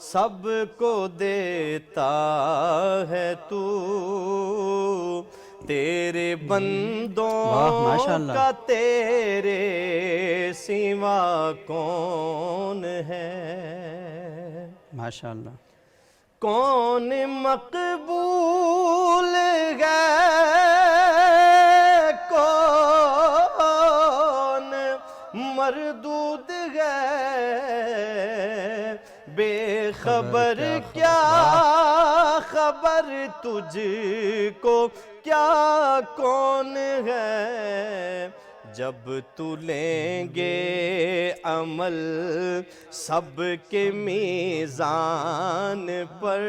سب کو دیتا ہے تو، تیرے واہ، ماشاء بندوں اللہ۔ کا تیرے سوا کون ہے، ماشاء اللہ۔ کون مقبول ہے، کون مردود ہے، بے خبر کیا خبر تجھ کو کیا کون ہے، جب تو لیں گے عمل سب کے میزان پر،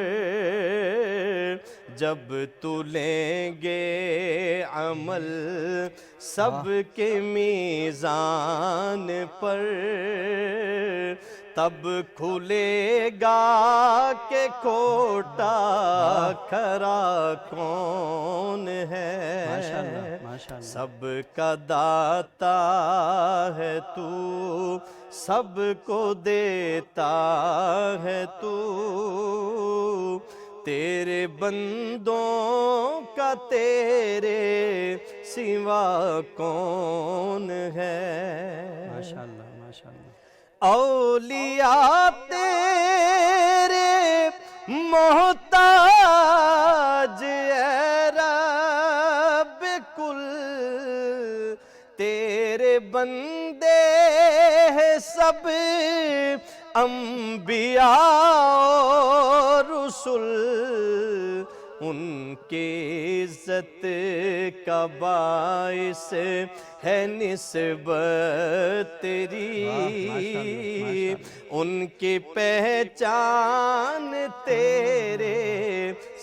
جب تو لیں گے عمل سب کے میزان پر، تب کھلے گا کہ کھوٹا کھرا کون ہے، ماشاءاللہ، ماشاءاللہ۔ سب کا داتا ہے تو، سب کو دیتا ہے تو، تیرے بندوں کا تیرے سوا کون ہے، ماشاءاللہ، ماشاءاللہ۔ اولیاء تیرے محتاج اے رب کل، تیرے بندے ہیں سب انبیاء اور رسل، ان کی عزت کا باعث ہے نسبت تیری، ان کی پہچان تیرے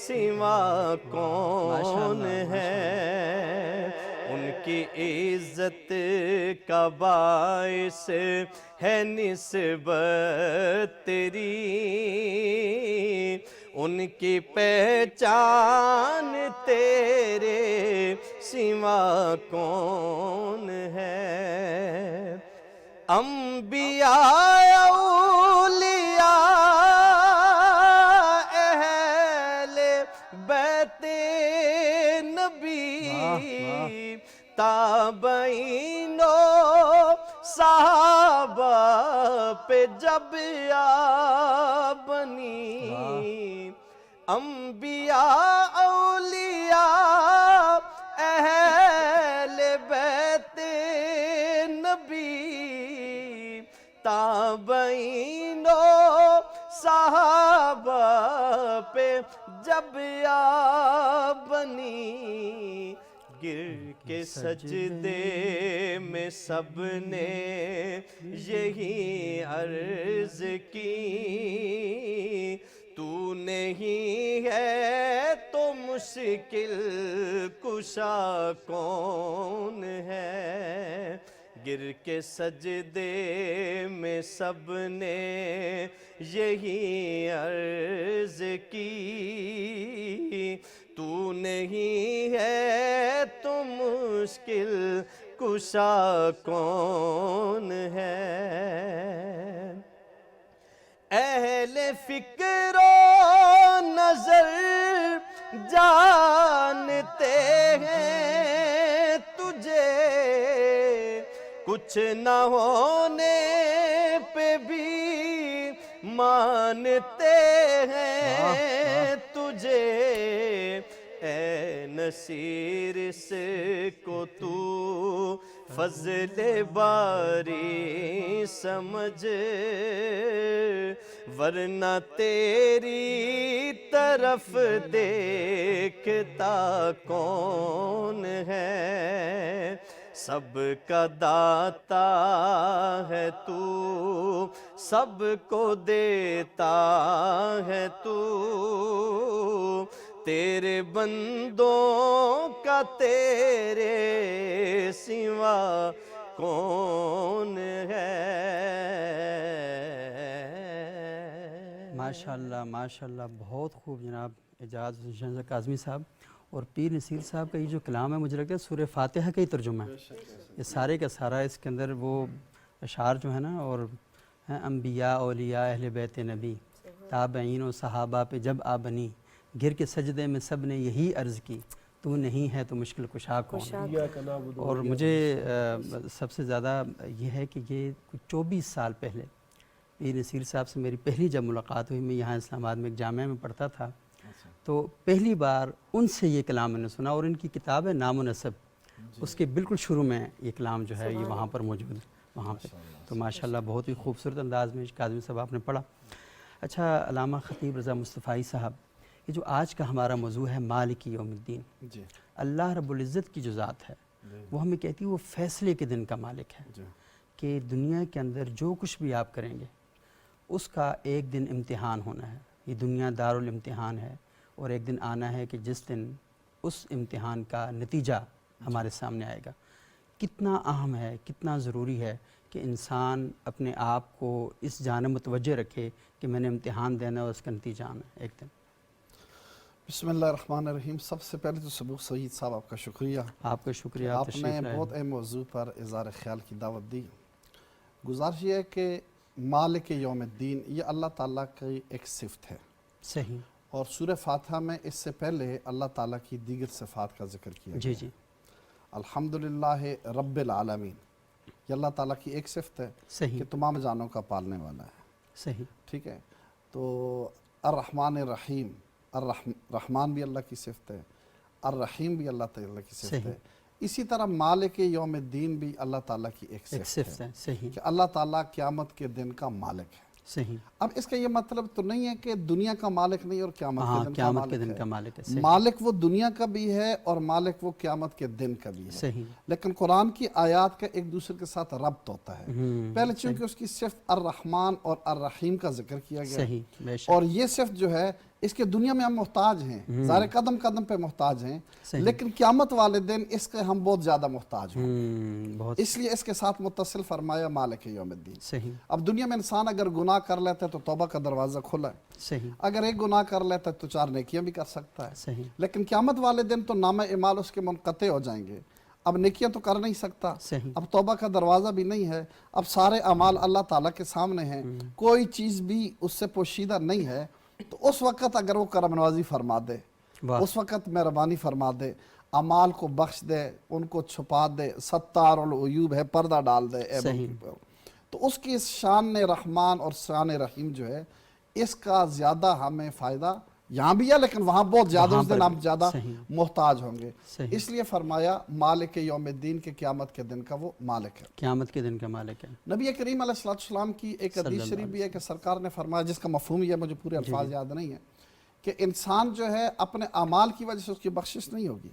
سوا کون ہے، ان کی عزت کا باعث ہے نسبت تیری، ان کی پہچان تیرے سوا کون ہے، انبیاء اولیاء اہل بیت نبی، تابعین و صحابہ پہ جب آ بنی، انبیاء اولیاء اہل بیت نبی، تابعین و صحابہ پہ جب آ بنی، گر کے سجدے میں سب نے یہی عرض کی، تو نہیں ہے تو مشکل کشا کون ہے، گر کے سجدے میں سب نے یہی عرض کی، تو نہیں ہے تو مشکل کشا کون ہے، اہل فکر و نظر جانتے ہیں تجھے، کچھ نہ ہونے پہ بھی مانتے ہیں تجھے، اے نصیر اس کو تو فضل باری سمجھ، ورنہ تیری طرف دیکھتا کون ہے، سب کا داتا ہے تو، سب کو دیتا ہے تو، تیرے بندوں کا تیرے سوا کون ہے، ماشاءاللہ، ماشاءاللہ، بہت خوب جناب اعجاز حسین کاظمی صاحب۔ اور پیر نصیر صاحب کا یہ جو کلام ہے مجھے لگتا ہے سورہ فاتحہ کا ہی ترجمہ ہے، یہ سارے کا سارا اس کے اندر وہ اشعار جو ہے نا، اور انبیاء اولیاء اہل بیت نبی، تابعین و صحابہ پہ جب آ بنی، گر کے سجدے میں سب نے یہی عرض کی، تو نہیں ہے تو مشکل کشا کون. اور مجھے سب سے زیادہ یہ ہے کہ یہ کچھ 24 سال پہلے پیر نصیر صاحب سے میری پہلی جب ملاقات ہوئی، میں یہاں اسلام آباد میں ایک جامعہ میں پڑھتا تھا، تو پہلی بار ان سے یہ کلام میں نے سنا، اور ان کی کتاب ہے نام و نسب، اس کے بالکل شروع میں یہ کلام جو ہے یہ وہاں پر موجود ہے وہاں پہ. تو ماشاءاللہ بہت ہی خوبصورت انداز میں کاظمی صاحب آپ نے پڑھا. اچھا علامہ خطیب رضا مصطفی صاحب، یہ جو آج کا ہمارا موضوع ہے مالک یوم الدین، اللہ رب العزت کی جو ذات ہے وہ ہمیں کہتی ہے وہ فیصلے کے دن کا مالک ہے، کہ دنیا کے اندر جو کچھ بھی آپ کریں گے اس کا ایک دن امتحان ہونا ہے. یہ دنیا دارالامتحان ہے، اور ایک دن آنا ہے کہ جس دن اس امتحان کا نتیجہ ہمارے سامنے آئے گا. کتنا اہم ہے، کتنا ضروری ہے کہ انسان اپنے آپ کو اس جانب متوجہ رکھے کہ میں نے امتحان دینا ہے اور اس کا نتیجہ آنا ہے ایک دن. بسم اللہ الرحمن الرحیم. سب سے پہلے تو سبوق سعید صاحب آپ کا شکریہ. آپ کا شکریہ. آپ نے بہت اہم موضوع پر اظہار خیال کی دعوت دی. گزارش یہ ہے کہ مالک یوم الدین یہ اللہ تعالیٰ کی ایک صفت ہے. صحیح. اور سورہ فاتحہ میں اس سے پہلے اللہ تعالیٰ کی دیگر صفات کا ذکر کیا گیا. جی. الحمدللہ رب العالمین یہ اللہ تعالیٰ کی ایک صفت ہے. صحیح. کہ تمام جانوں کا پالنے والا ہے. صحیح. ٹھیک ہے. تو الرحمن الرحیم، رحمان بھی اللہ کی صفت ہے، الرحیم بھی اللہ تعالیٰ کی صفت ہے. اسی طرح مالک یوم الدین بھی اللہ تعالیٰ کی ایک صفت ہے. صحیح. کہ اللہ تعالیٰ قیامت کے دن کا مالک ہے. صحیح. اب اس کا یہ مطلب تو نہیں ہے کہ دنیا کا مالک نہیں اور قیامت کے دن کا مالک ہے. مالک وہ دنیا کا بھی ہے اور مالک وہ قیامت کے دن کا بھی ہے. صحیح. لیکن قرآن کی آیات کا ایک دوسرے کے ساتھ ربط ہوتا ہے. پہلے چونکہ اس کی صفت الرحمن اور الرحیم کا ذکر کیا گیا. صحیح. اور یہ صفت جو ہے اس کے دنیا میں ہم محتاج ہیں، ظاہر قدم قدم پہ محتاج ہیں، لیکن قیامت والے دن اس کے ہم بہت زیادہ محتاج ہیں. اس لیے اس کے ساتھ متصل فرمایا مالک یوم الدین. صحیح. اب دنیا میں انسان اگر گناہ کر لیتا ہے تو توبہ کا دروازہ کھلا ہے. صحیح. اگر ایک گناہ کر لیتا ہے تو 4 نیکیاں بھی کر سکتا ہے. صحیح. لیکن قیامت والے دن تو نامہ اعمال اس کے منقطع ہو جائیں گے. اب نیکیاں تو کر نہیں سکتا. صحیح. اب توبہ کا دروازہ بھی نہیں ہے. اب سارے اعمال اللہ تعالیٰ کے سامنے ہیں، کوئی چیز بھی اس سے پوشیدہ نہیں ہے. تو اس وقت اگر وہ کرم نوازی فرما دے، اس وقت مہربانی فرما دے، اعمال کو بخش دے، ان کو چھپا دے، ستار العیوب ہے، پردہ ڈال دے، تو اس کی شان رحمان اور شان رحیم جو ہے اس کا زیادہ ہمیں فائدہ یہاں بھی ہے، لیکن وہاں بہت زیادہ اس دن ہم زیادہ محتاج ہوں گے. اس لیے فرمایا مالک یوم الدین کے قیامت کے دن کا وہ مالک ہے. قیامت کے دن کا مالک ہے. نبی کریم علیہ السلام کی ایک حدیث شریف بھی ہے کہ سرکار نے فرمایا، جس کا مفہوم یہ ہے، مجھے پورے الفاظ یاد نہیں ہے، کہ انسان جو ہے اپنے اعمال کی وجہ سے اس کی بخشش نہیں ہوگی،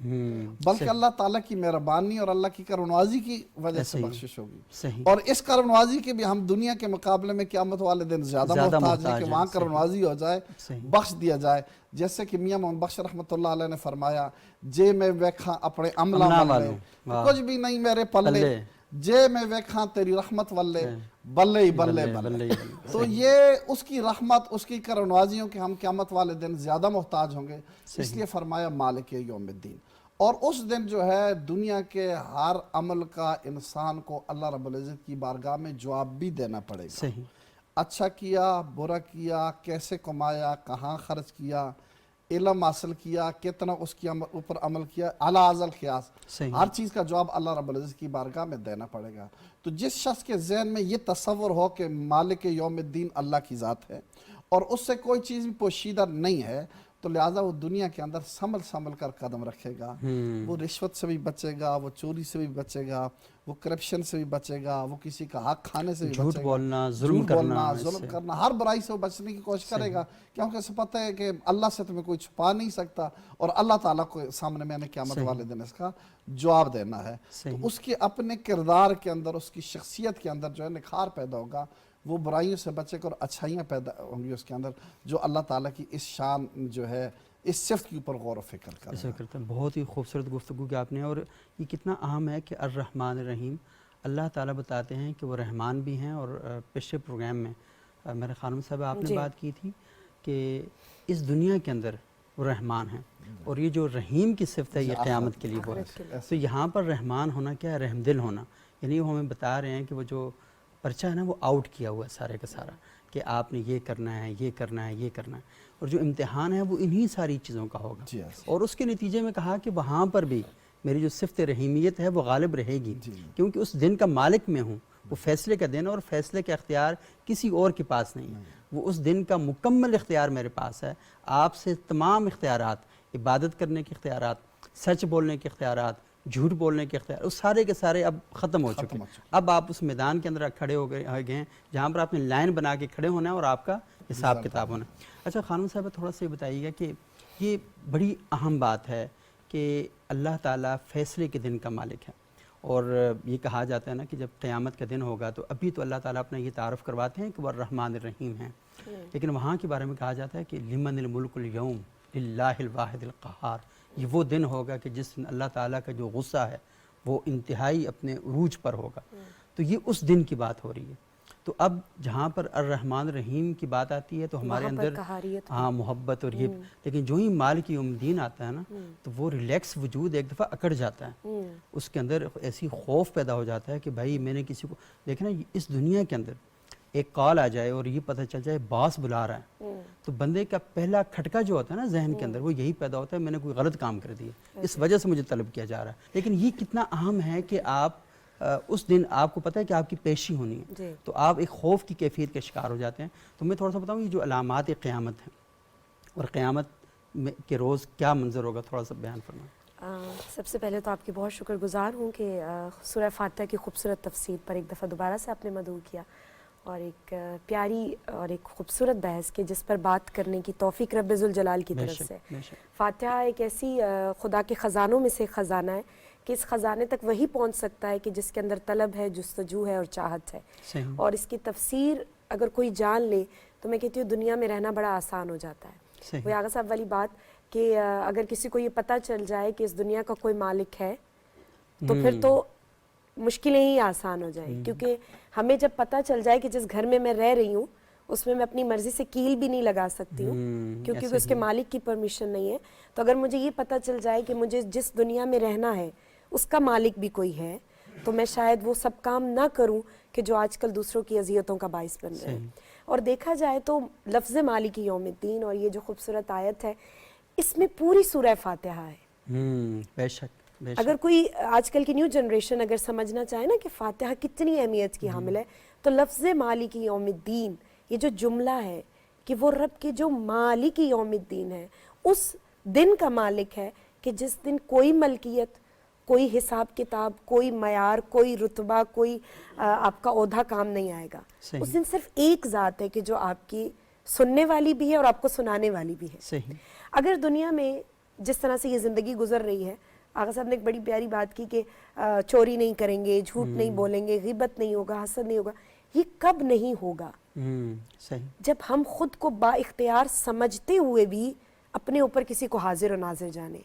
بلکہ اللہ تعالیٰ کی مہربانی اور اللہ کی کرم نوازی کی وجہ سے بخشش ہوگی. اور اس کرم نوازی کے بھی ہم دنیا کے مقابلے میں قیامت والے دن زیادہ محتاج ہیں کہ وہاں کرم نوازی ہو جائے، بخش دیا جائے. جیسے کہ میاں محمد بخش رحمۃ اللہ علیہ نے فرمایا، جے میں ویکھاں اپنے عملہ والے کچھ بھی نہیں میرے پلے، جے میں ویکھاں تیری رحمت والے بلے ہی بلے بلے. تو یہ اس کی رحمت، اس کی کرم نوازیوں کے ہم قیامت والے دن زیادہ محتاج ہوں گے. اس لیے فرمایا مالک یوم الدین. اور اس دن جو ہے دنیا کے ہر عمل کا انسان کو اللہ رب العزت کی بارگاہ میں جواب بھی دینا پڑے گا. اچھا کیا، برا کیا، کیسے کمایا، کہاں خرچ کیا، علم حاصل کیا، کتنا اس کی اوپر عمل کیا، اعلیٰ ازل قیاس، ہر چیز کا جواب اللہ رب العزت کی بارگاہ میں دینا پڑے گا. تو جس شخص کے ذہن میں یہ تصور ہو کہ مالک یوم الدین اللہ کی ذات ہے اور اس سے کوئی چیز بھی پوشیدہ نہیں ہے، تو لہٰذا وہ دنیا کے اندر سنبھل کر قدم رکھے گا. وہ رشوت سے بھی بچے گا، وہ چوری سے بھی بچے گا، وہ کرپشن سے بھی بچے گا، وہ کسی کا حق کھانے سے بھی بچے گا، جھوٹ بولنا، ظلم کرنا، ہر برائی سے وہ بچنے کی کوشش کرے گا، کیونکہ اسے پتہ ہے کہ اللہ سے تمہیں کوئی چھپا نہیں سکتا اور اللہ تعالیٰ کو سامنے میں نے قیامت والے دن اس کا جواب دینا ہے. تو اس کے اپنے کردار کے اندر، اس کی شخصیت کے اندر جو ہے نکھار پیدا ہوگا، وہ برائیوں سے بچے کر اچھائیاں پیدا ہوں گی اس کے اندر، جو اللہ تعالیٰ کی اس شان جو ہے اس صفت کے اوپر غور و فکر کریں. بہت ہی خوبصورت گفتگو کی آپ نے. اور یہ کتنا اہم ہے کہ الرحمن الرحیم اللہ تعالیٰ بتاتے ہیں کہ وہ رحمان بھی ہیں. اور پچھلے پروگرام میں میرے خانم صاحب آپ نے بات کی تھی کہ اس دنیا کے اندر وہ رحمان ہیں، اور یہ جو رحیم کی صفت ہے یہ قیامت کے لیے وہ ہے. تو یہاں پر رحمان ہونا کیا ہے؟ رحم دل ہونا. یعنی وہ ہمیں بتا رہے ہیں کہ وہ جو پرچہ ہے نا وہ آؤٹ کیا ہوا ہے سارے کا سارا، کہ آپ نے یہ کرنا ہے، یہ کرنا ہے، یہ کرنا ہے، اور جو امتحان ہے وہ انہی ساری چیزوں کا ہوگا، جی اور اس کے نتیجے میں کہا کہ وہاں پر بھی میری جو صفت رحیمیت ہے وہ غالب رہے گی، کیونکہ اس دن کا مالک میں ہوں، وہ فیصلے کا دن، اور فیصلے کا اختیار کسی اور کے پاس نہیں ہے، وہ اس دن کا مکمل اختیار میرے پاس ہے۔ آپ سے تمام اختیارات، عبادت کرنے کے اختیارات، سچ بولنے کے اختیارات، جھوٹ بولنے کے اختیار، اس سارے کے سارے اب ختم ہو چکے ہیں۔ اب آپ اس میدان کے اندر کھڑے ہو گئے ہیں جہاں پر آپ نے لائن بنا کے کھڑے ہونا ہے اور آپ کا حساب کتاب ہونا ہے۔ اچھا خانم صاحب تھوڑا سا یہ بتائیے گا کہ یہ بڑی اہم بات ہے کہ اللہ تعالیٰ فیصلے کے دن کا مالک ہے، اور یہ کہا جاتا ہے نا کہ جب قیامت کا دن ہوگا تو ابھی تو اللہ تعالیٰ اپنا یہ تعارف کرواتے ہیں کہ وہ الرحمن الرحیم ہیں، لیکن وہاں کے بارے میں کہا جاتا ہے کہ لمن الملک اليوم للہ الواحد القہار، یہ وہ دن ہوگا کہ جس دن اللہ تعالیٰ کا جو غصہ ہے وہ انتہائی اپنے عروج پر ہوگا، تو یہ اس دن کی بات ہو رہی ہے۔ تو اب جہاں پر الرحمن الرحیم کی بات آتی ہے تو ہمارے اندر محبت اور یہ، لیکن جو ہی مالک یوم الدین آتا ہے نا تو وہ ریلیکس وجود ایک دفعہ اکڑ جاتا ہے، اس کے اندر ایسی خوف پیدا ہو جاتا ہے کہ بھائی میں نے کسی کو دیکھنا، اس دنیا کے اندر ایک کال آ جائے اور یہ پتہ چل جائے باس بلا رہا ہے تو بندے کا پہلا کھٹکا جو ہوتا ہے نا ذہن کے اندر وہ یہی پیدا ہوتا ہے میں نے کوئی غلط کام کر دیا، اس وجہ سے مجھے طلب کیا جا رہا ہے۔ لیکن یہ کتنا اہم ہے کہ آپ اس دن آپ کو پتہ ہے کہ آپ کی پیشی ہونی ہے، تو آپ ایک خوف کی کیفیت کے شکار ہو جاتے ہیں۔ تو میں تھوڑا سا بتاؤں یہ جو علامات قیامت ہیں اور قیامت کے روز کیا منظر ہوگا، تھوڑا سا بیان فرمائیں۔ سب سے پہلے تو آپ کی بہت شکر گزار ہوں کہ سورہ فاتحہ کی خوبصورت تفسیر پر ایک دفعہ دوبارہ سے آپ نے مدعو کیا، اور ایک پیاری اور ایک خوبصورت بحث کے جس پر بات کرنے کی توفیق رب ذوالجلال کی طرف سے۔ فاتحہ ایک ایسی خدا کے خزانوں میں سے ایک خزانہ ہے کہ اس خزانے تک وہی پہنچ سکتا ہے کہ جس کے اندر طلب ہے، جستجو ہے اور چاہت ہے، اور اس کی تفسیر اگر کوئی جان لے تو میں کہتی ہوں دنیا میں رہنا بڑا آسان ہو جاتا ہے۔ وہ آغا صاحب والی بات کہ اگر کسی کو یہ پتہ چل جائے کہ اس دنیا کا کوئی مالک ہے تو پھر تو مشکلیں ہی آسان ہو جائیں، کیونکہ ہمیں جب پتہ چل جائے کہ جس گھر میں میں رہ رہی ہوں اس میں اپنی مرضی سے کیل بھی نہیں لگا سکتی ہوں کیونکہ اس کے مالک کی پرمیشن نہیں ہے، تو اگر مجھے یہ پتہ چل جائے کہ مجھے جس دنیا میں رہنا ہے اس کا مالک بھی کوئی ہے تو میں شاید وہ سب کام نہ کروں کہ جو آج کل دوسروں کی اذیتوں کا باعث بن رہے ہیں۔ اور دیکھا جائے تو لفظ مالک یوم الدین اور یہ جو خوبصورت آیت ہے اس میں پوری سورہ فاتحہ ہے۔ بے شک اگر کوئی آج کل کی نیو جنریشن اگر سمجھنا چاہے نا کہ فاتحہ کتنی اہمیت کی حامل ہے تو لفظ مالک یوم الدین یہ جو جملہ ہے کہ وہ رب کے جو مالک یوم الدین ہے، اس دن کا مالک ہے کہ جس دن کوئی ملکیت، کوئی حساب کتاب، کوئی معیار، کوئی رتبہ، کوئی آپ کا عہدہ کام نہیں آئے گا۔ اس دن صرف ایک ذات ہے کہ جو آپ کی سننے والی بھی ہے اور آپ کو سنانے والی بھی ہے۔ اگر دنیا میں جس طرح سے یہ زندگی گزر رہی ہے، آغا صاحب نے ایک بڑی پیاری بات کی کہ چوری نہیں کریں گے، جھوٹ نہیں بولیں گے، غیبت نہیں ہوگا، حسد نہیں ہوگا، یہ کب نہیں ہوگا؟ جب ہم خود کو با اختیار سمجھتے ہوئے بھی اپنے اوپر کسی کو حاضر و ناظر جانے۔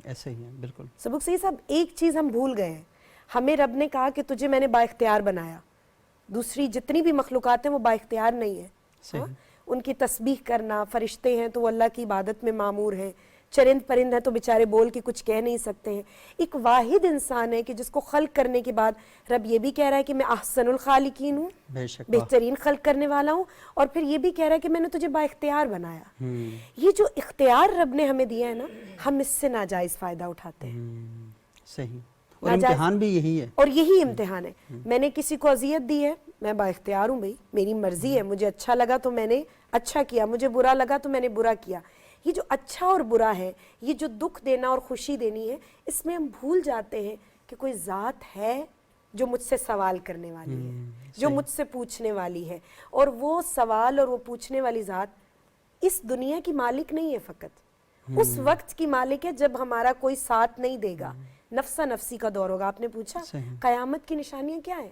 ایسے ہی ہے بالکل سبق صحیح صاحب، ایک چیز ہم بھول گئے ہیں، ہمیں رب نے کہا کہ تجھے میں نے با اختیار بنایا، دوسری جتنی بھی مخلوقات ہیں وہ با اختیار نہیں ہے۔ ان کی تسبیح کرنا، فرشتے ہیں تو وہ اللہ کی عبادت میں مامور ہیں، چرند پرند ہیں تو بیچارے بول کے کچھ کہہ نہیں سکتے ہیں، ایک واحد انسان ہے کہ جس کو خلق کرنے کے بعد رب یہ بھی کہہ رہا ہے کہ میں احسن الخالقین ہوں، بہترین خلق کرنے والا ہوں، اور پھر یہ بھی کہہ رہا ہے کہ میں نے تجھے با اختیار بنایا۔ یہ جو اختیار رب نے ہمیں دیا ہے نا، ہم اس سے ناجائز فائدہ اٹھاتے ہیں۔ صحیح، اور امتحان بھی یہی ہے، اور یہی امتحان ہے۔ میں نے کسی کو اذیت دی ہے، میں با اختیار ہوں، بھائی میری مرضی ہے، مجھے اچھا لگا تو میں نے اچھا کیا، مجھے برا لگا تو میں نے برا کیا۔ یہ جو اچھا اور برا ہے، یہ جو دکھ دینا اور خوشی دینی ہے، اس میں ہم بھول جاتے ہیں کہ کوئی ذات ہے جو مجھ سے سوال کرنے والی ہے، جو مجھ سے پوچھنے والی ہے، اور وہ سوال اور وہ پوچھنے والی ذات اس دنیا کی مالک نہیں ہے، فقط اس وقت کی مالک ہے جب ہمارا کوئی ساتھ نہیں دے گا، نفسا نفسی کا دور ہوگا۔ آپ نے پوچھا قیامت کی نشانیاں کیا ہیں؟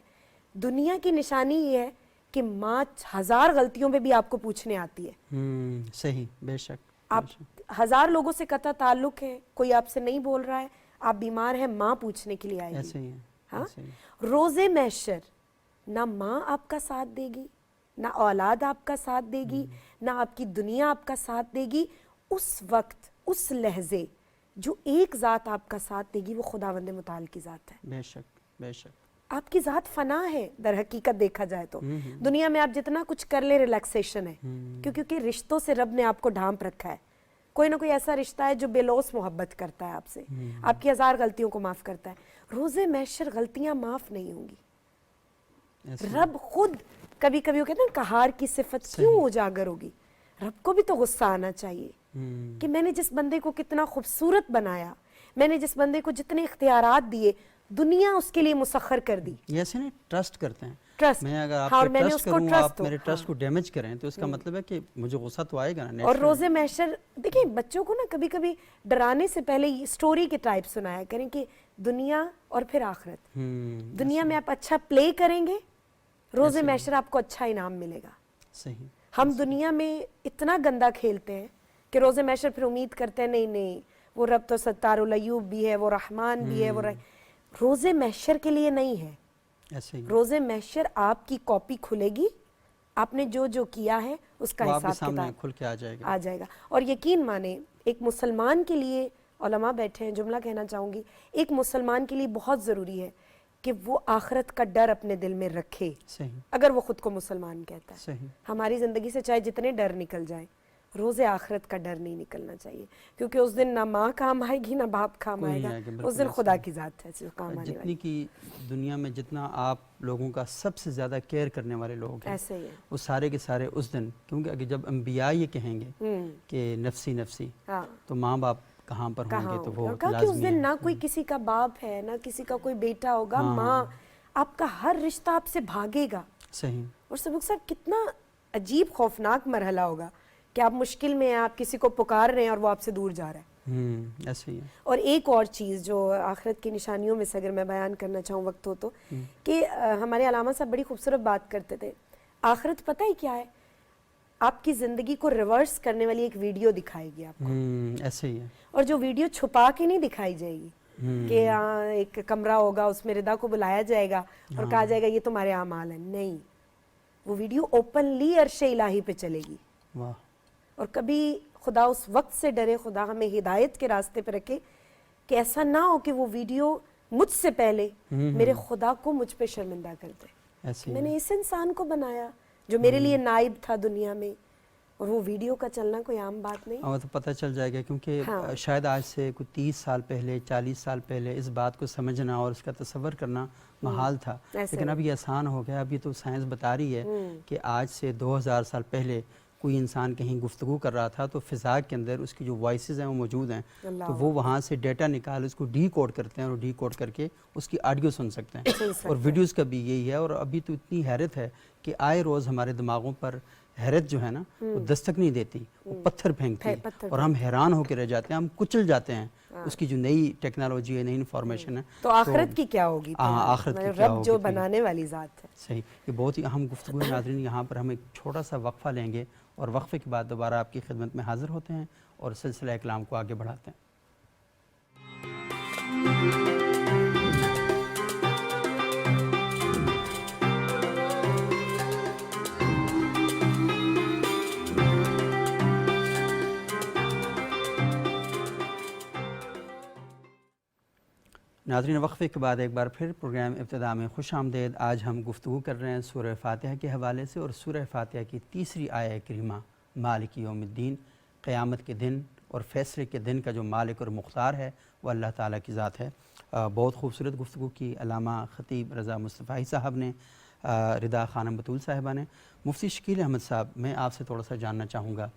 دنیا کی نشانی یہ ہے کہ ماں 1000 غلطیوں پہ بھی آپ کو پوچھنے آتی ہے۔ صحیح، بے شک، آپ 1000 لوگوں سے قطع تعلق ہے، کوئی آپ سے نہیں بول رہا ہے، آپ بیمار ہیں، ماں پوچھنے کے لیے آئے گی۔ ایسے ہی ہے، ہاں، روز محشر نہ ماں آپ کا ساتھ دے گی، نہ اولاد آپ کا ساتھ دے گی، نہ آپ کی دنیا آپ کا ساتھ دے گی۔ اس وقت، اس لحظے جو ایک ذات آپ کا ساتھ دے گی وہ خداوند متعال کی ذات ہے۔ بے شک، بے شک۔ آپ کی ذات فنا ہے در حقیقت دیکھا جائے تو. دنیا میں آپ جتنا کچھ کر لیں ریلیکسیشن ہے, کیونکہ رشتوں سے رب نے آپ کو ڈھانپ رکھا ہے. کوئی نہ کوئی ایسا رشتہ ہے جو بے لوث محبت کرتا ہے آپ سے, آپ کی 1000 غلطیوں کو معاف کرتا ہے. روز محشر غلطیاں معاف نہیں ہوں گی. رب خود کبھی کبھی وہ کہتے ہیں قہار کی صفت کیوں اجاگر ہوگی. رب کو بھی تو غصہ آنا چاہیے کہ میں نے جس بندے کو کتنا خوبصورت بنایا, میں نے جس بندے کو جتنے اختیارات دیے, دنیا اس کے لیے مسخر کر دی. یہ ایسے نہیں ٹرسٹ کرتے ہیں, ٹرسٹ, میں اگر آپ ہاں, پہ میں نے ٹرسٹ اس کو کروں, ٹرسٹ آپ میرے ٹرسٹ کو ڈیمیج کریں تو اس کا مطلب ہے کہ مجھے غصہ تو آئے گا نا. اور روز محشر دیکھیں, بچوں کو نا کبھی کبھی ڈرانے سے پہلے اسٹوری کے ٹائپ سنایا کریں کہ دنیا اور پھر آخرت. دنیا میں آپ اچھا پلے کریں گے, روز محشر آپ کو اچھا انعام ملے گا. صحیح. ہم دنیا میں اتنا گندا کھیلتے ہیں کہ روز محشر پھر امید کرتے ہیں نہیں وہ رب تو ستار العیوب بھی ہے, وہ رحمان بھی ہے, وہ روز محشر کے لیے نہیں ہے. ایسے ہی روز محشر آپ کی کاپی کھلے گی, آپ نے جو جو کیا ہے اس کا آپ کے حساب سامنے کتاب کھل کے آ جائے گا. آ جائے گا. اور یقین مانیں, ایک مسلمان کے لیے, علماء بیٹھے ہیں, جملہ کہنا چاہوں گی, ایک مسلمان کے لیے بہت ضروری ہے کہ وہ آخرت کا ڈر اپنے دل میں رکھے. صحیح. اگر وہ خود کو مسلمان کہتا ہے. صحیح. ہماری زندگی سے چاہے جتنے ڈر نکل جائیں, روز آخرت کا ڈر نہیں نکلنا چاہیے, کیونکہ اس دن نہ ماں کام آئے گی نہ باپ کام آئے گا. اس دن خدا کی ذات ہے صرف کام آنے جتنی والی. کی دنیا میں جتنا آپ لوگوں کا سب سے زیادہ کیئر کرنے والے لوگ ہیں, ایسے ہی ہے. وہ سارے کے سارے اس دن, کیونکہ اگر جب انبیاء یہ کہیں گے کہ نفسی نفسی, ہاں, تو ماں باپ کہاں پر ہوں گے, تو وہ کہ اس لازمی دن ہے. نہ کوئی کسی کا باپ ہے, نہ کسی کا کوئی بیٹا ہوگا. ماں, آپ کا ہر رشتہ آپ سے بھاگے گا. صحیح. اور سبق صاحب کتنا عجیب خوفناک مرحلہ ہوگا کہ آپ مشکل میں ہیں, آپ کسی کو پکار رہے ہیں اور وہ آپ سے دور جا رہا ہے. ایسے ہی ہے. اور ایک اور چیز جو آخرت کی نشانیوں میں سے اگر میں بیان کرنا چاہوں وقت ہو تو, کہ ہمارے علامہ صاحب بڑی خوبصورت بات کرتے تھے. آخرت پتہ ہی کیا ہے, آپ کی زندگی کو ریورس کرنے والی ایک ویڈیو دکھائے گی آپ کو. ایسے ہی ہے. اور جو ویڈیو چھپا کے نہیں دکھائی جائے گی کہ ایک کمرہ ہوگا, اس میں ردا کو بلایا جائے گا اور کہا جائے گا یہ تمہارے اعمال ہیں. نہیں, وہ ویڈیو اوپنلی عرش الہی پہ چلے گی. واہ. اور کبھی خدا اس وقت سے ڈرے, خدا ہمیں ہدایت کے راستے پہ رکھے کہ ایسا نہ ہو کہ وہ ویڈیو مجھ سے پہلے میرے خدا کو مجھ پہ شرمندہ کر دے. میں نے اس انسان کو بنایا جو میرے لیے نائب تھا دنیا میں, اور وہ ویڈیو کا چلنا کوئی عام بات نہیں. اور تو پتہ چل جائے گا, کیونکہ شاید آج سے کوئی 30 سال پہلے 40 سال پہلے اس بات کو سمجھنا اور اس کا تصور کرنا محال تھا, لیکن اب یہ آسان ہو گیا. اب یہ تو سائنس بتا رہی ہے کہ آج سے 2000 سال پہلے کوئی انسان کہیں گفتگو کر رہا تھا تو فضا کے اندر اس کی جو وائسز ہیں وہ موجود ہیں, تو وہ وہاں سے ڈیٹا نکال اس کو ڈی کوڈ کرتے ہیں, اور ڈی کوڈ کر کے اس کی آڈیو سن سکتے ہیں. اور ویڈیوز کا بھی یہی ہے. اور ابھی تو اتنی حیرت ہے کہ آئے روز ہمارے دماغوں پر حیرت جو ہے نا وہ دستک نہیں دیتی, وہ پتھر پھینکتی ہے, اور ہم حیران ہو کے رہ جاتے ہیں, ہم کچل جاتے ہیں اس کی جو نئی ٹیکنالوجی ہے, نئی انفارمیشن ہے. تو آخرت کی کیا ہوگی, آخرت کی کیا رب ہوگی, جو بنانے والی ذات ہے. صحیح. یہ بہت ہی اہم گفتگو ہے ناظرین. یہاں پر ہم ایک چھوٹا سا وقفہ لیں گے, اور وقفے کے بعد دوبارہ آپ کی خدمت میں حاضر ہوتے ہیں اور سلسلہ کلام کو آگے بڑھاتے ہیں. ناظرین, وقفے کے بعد ایک بار پھر پروگرام ابتدا میں خوش آمدید. آج ہم گفتگو کر رہے ہیں سورہ فاتحہ کے حوالے سے, اور سورہ فاتحہ کی تیسری آیہ کریمہ مالک یوم الدین, قیامت کے دن اور فیصلے کے دن کا جو مالک اور مختار ہے وہ اللہ تعالیٰ کی ذات ہے. بہت خوبصورت گفتگو کی علامہ خطیب رضا مصطفی صاحب نے, ردا خانم بطول صاحبہ نے. مفتی شکیل احمد صاحب, میں آپ سے تھوڑا سا جاننا چاہوں گا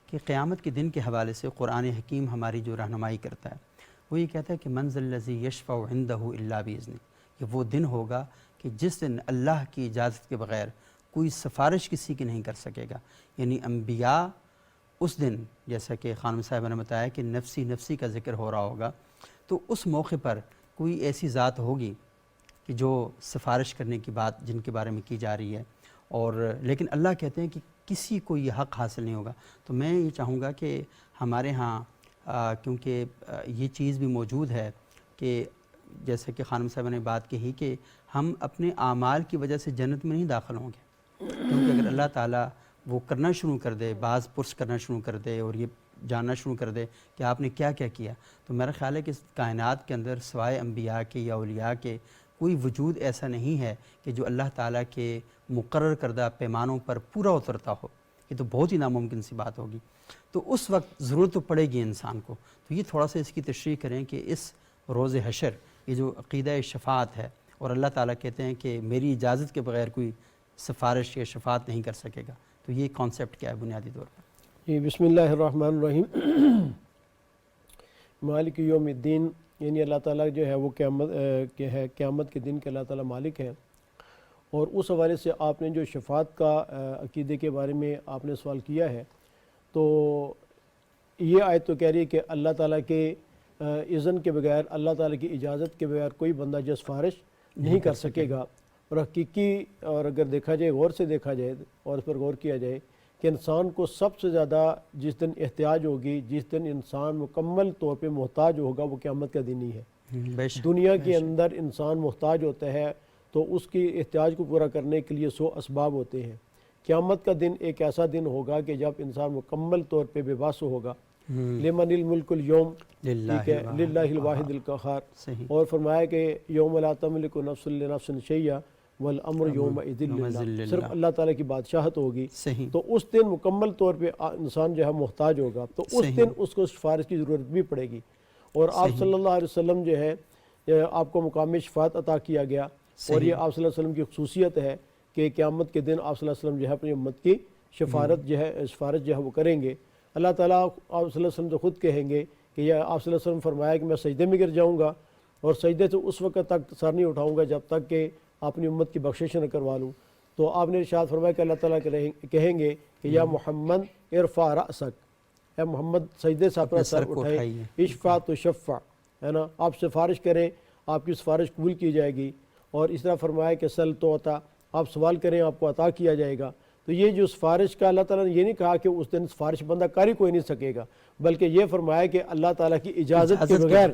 کہ قیامت کے دن کے حوالے سے قرآن حکیم ہماری جو رہنمائی کرتا ہے وہ یہ کہتا ہے کہ من ذا الذی یشفع عندہ الا باذنہ, کہ وہ دن ہوگا کہ جس دن اللہ کی اجازت کے بغیر کوئی سفارش کسی کی نہیں کر سکے گا. یعنی انبیاء اس دن, جیسا کہ خانم صاحبہ نے بتایا کہ نفسی نفسی کا ذکر ہو رہا ہوگا, تو اس موقع پر کوئی ایسی ذات ہوگی کہ جو سفارش کرنے کی بات جن کے بارے میں کی جا رہی ہے, اور لیکن اللہ کہتے ہیں کہ کسی کو یہ حق حاصل نہیں ہوگا. تو میں یہ چاہوں گا کہ ہمارے ہاں کیونکہ یہ چیز بھی موجود ہے کہ جیسے کہ خانم صاحبہ نے بات کہی کہ ہم اپنے اعمال کی وجہ سے جنت میں نہیں داخل ہوں گے, کیونکہ اگر اللہ تعالیٰ وہ کرنا شروع کر دے, بعض پرس کرنا شروع کر دے, اور یہ جاننا شروع کر دے کہ آپ نے کیا کیا کیا, تو میرا خیال ہے کہ اس کائنات کے اندر سوائے انبیاء کے یا اولیاء کے کوئی وجود ایسا نہیں ہے کہ جو اللہ تعالیٰ کے مقرر کردہ پیمانوں پر پورا اترتا ہو، یہ تو بہت ہی ناممکن سی بات ہوگی۔ تو اس وقت ضرورت تو پڑے گی انسان کو، تو یہ تھوڑا سا اس کی تشریح کریں کہ اس روز حشر یہ جو عقیدہ شفاعت ہے، اور اللہ تعالیٰ کہتے ہیں کہ میری اجازت کے بغیر کوئی سفارش یا شفاعت نہیں کر سکے گا، تو یہ کانسیپٹ کیا ہے بنیادی طور پر؟ جی بسم اللہ الرحمن الرحیم۔ مالک یوم الدین، یعنی اللہ تعالیٰ جو ہے وہ قیامت کے دن کے اللہ تعالیٰ مالک ہے۔ اور اس حوالے سے آپ نے جو شفاعت کا عقیدے کے بارے میں آپ نے سوال کیا ہے، تو یہ آیت تو کہہ رہی ہے کہ اللہ تعالیٰ کے اذن کے بغیر، اللہ تعالیٰ کی اجازت کے بغیر کوئی بندہ جو سفارش نہیں کر سکے گا۔ اور حقیقی اور اگر دیکھا جائے، غور سے دیکھا جائے اور اس پر غور کیا جائے کہ انسان کو سب سے زیادہ جس دن احتیاج ہوگی، جس دن انسان مکمل طور پہ محتاج ہوگا، وہ قیامت کا دن ہی ہے۔ دنیا کے اندر انسان محتاج ہوتا ہے تو اس کی احتیاج کو پورا کرنے کے لیے 100 اسباب ہوتے ہیں۔ قیامت کا دن ایک ایسا دن ہوگا کہ جب انسان مکمل طور پہ بے بس ہوگا۔ لمن الملک اليوم، ٹھیک ہے، للہ الواحد القہار۔ اور فرمایا کہ یوم لا تملک نفس لنفس شیئا والامر یومئذ للہ، صرف اللہ تعالیٰ کی بادشاہت ہوگی۔ تو اس دن مکمل طور پہ انسان جو ہے محتاج ہوگا، تو اس دن اس کو سفارش کی ضرورت بھی پڑے گی۔ اور آپ صلی اللہ علیہ وسلم جو ہے آپ کو مقام شفاعت عطا کیا گیا، اور یہ آپ صلی اللہ علیہ وسلم کی خصوصیت ہے کہ قیامت کے دن آپ صلی اللہ علیہ وسلم جو ہے اپنی امت کی سفارش جو ہے وہ کریں گے۔ اللہ تعالیٰ آپ صلی اللہ علیہ وسلم سے خود کہیں گے کہ یہ آپ صلی اللہ علیہ وسلم فرمایا کہ میں سجدے میں گر جاؤں گا، اور سجدے سے اس وقت تک سر نہیں اٹھاؤں گا جب تک کہ اپنی امت کی بخشش نہ کروا لوں۔ تو آپ نے ارشاد فرمایا کہ اللہ تعالیٰ کہیں گے کہ یا محمد ارفع رأسک، اے محمد سجدے سے اپنا سر اٹھائیں، اشفع تشفع، ہے نا، آپ سفارش کریں، آپ کی سفارش قبول کی جائے گی۔ اور اس طرح فرمایا کہ سل تعطیٰ، آپ سوال کریں آپ کو عطا کیا جائے گا۔ تو یہ جو سفارش کا اللہ تعالیٰ نے یہ نہیں کہا کہ اس دن سفارش بندہ کر ہی کوئی نہیں سکے گا، بلکہ یہ فرمایا کہ اللہ تعالیٰ کی اجازت کے بغیر۔